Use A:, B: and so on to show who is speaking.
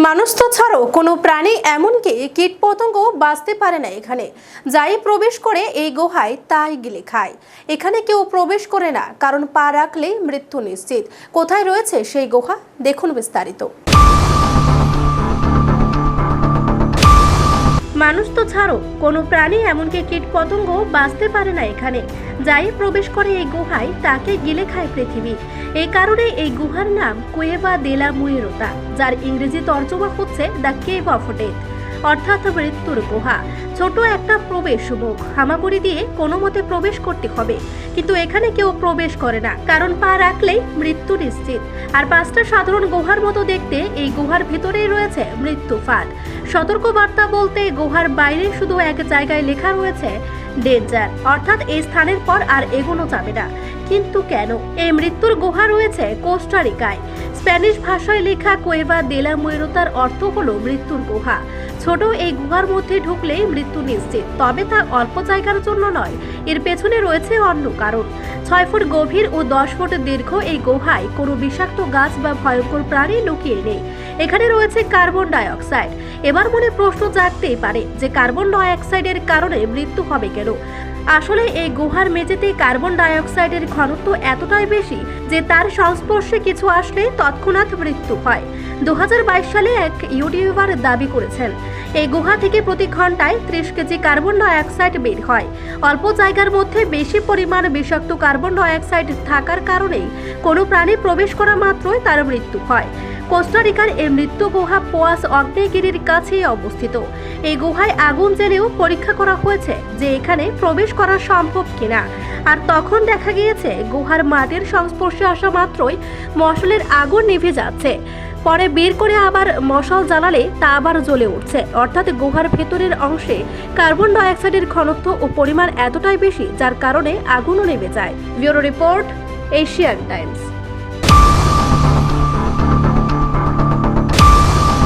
A: মানুষ তো ছাড়ো কোনো প্রাণী এমনকি কীটপতঙ্গ বাঁচতে পারে না এখানে। যাই প্রবেশ করে এই গুহায় তাই গিলে খায়। এখানে কেউ প্রবেশ করে না, কারণ পা রাখলে মৃত্যু নিশ্চিত। কোথায় রয়েছে সেই গুহা, দেখুন বিস্তারিত। মানুষ তো ছাড়ো কোনো প্রাণী এমনকি কীটপতঙ্গ বাঁচতে পারে না এখানে। যাই প্রবেশ করে এই গুহায় তাকে গিলে খায় পৃথিবী। এই কারণে এই গুহার নাম কুয়েভা দে লা মুয়েরতা, যার ইংরেজি তর্জমা হচ্ছে দ্য কেভ অফ ডেথ, অর্থাৎ মৃত্যুর গুহা। ছোট একটা প্রবেশ মুখ, হামাগুড়ি দিয়ে কোনো মতে প্রবেশ করতে হবে, কিন্তু এখানে কেউ প্রবেশ করে না, কারণ পা রাখলেই মৃত্যু নিশ্চিত। আর পাঁচটা সাধারণ গুহার মতো দেখতে এই গুহার ভিতরেই রয়েছে মৃত্যু ফাঁদ। সতর্কবার্তা বলতে গুহার বাইরে শুধু এক জায়গায় লেখা রয়েছে ডেঞ্জার, অর্থাৎ এই স্থানের পর আর এগোনো যাবে না। কিন্তু কেন? এই মৃত্যুর গুহা রয়েছে কোস্টারিকায়। স্প্যানিশ ভাষায় লেখা কুয়েভা দে লা মুয়েরতার অর্থ হলো মৃত্যুর গুহা। ছোট এই গুহার মধ্যে ঢুকলেই মৃত্যু নিশ্চিত, তবে তা অল্প জায়গার জন্য নয়, এর পেছনে রয়েছে অন্য কারণ। 6 ফুট গভীর ও 10 ফুট দীর্ঘ এই গুহায় কোনো বিষাক্ত গাছ বা ভয়ঙ্কর প্রাণী লুকিয়ে নেই। এখানে রয়েছে কার্বন ডাই অক্সাইড। এবার মনে প্রশ্ন জাগতেই পারে যে কার্বন ডাই অক্সাইডের কারণে মৃত্যু হবে কেন? আসলে এই গুহার মেঝেতে কার্বন ডাই অক্সাইডের ঘনত্ব এতটাই বেশি যে তার সংস্পর্শে কিছু আসলে তৎক্ষণাৎ মৃত্যু হয়। 2022 সালে এক ইউটিউবার দাবি করেছেন এই গুহা থেকে প্রতি ঘন্টায় 30 কেজি কার্বন ডাই অক্সাইড বের হয়। অল্প জায়গার মধ্যে বেশি পরিমাণ বিষাক্ত কার্বন ডাই অক্সাইড থাকার কারণেই কোনো প্রাণী প্রবেশ করা মাত্রই তার মৃত্যু হয়। কোস্টারিকার এই মৃত্যু গুহা পোয়াস আগ্নেয়গিরির কাছেই অবস্থিত। এই গুহায় আগুন জ্বেলেও পরীক্ষা করা হয়েছে যে এখানে প্রবেশ করা সম্ভব কিনা, আর তখন দেখা গিয়েছে গুহার মাটির সংস্পর্শে আসা মাত্রই মশালের আগুন নিভে যাচ্ছে। পরে বের করে আবার মশাল জ্বালালে তা আবার জ্বলে উঠছে, অর্থাৎ গুহার ভেতরের অংশে কার্বন ডাই অক্সাইডের ঘনত্ব ও পরিমাণ এতটাই বেশি যার কারণে আগুনও নেভে যায়। Bureau report, Asian Times.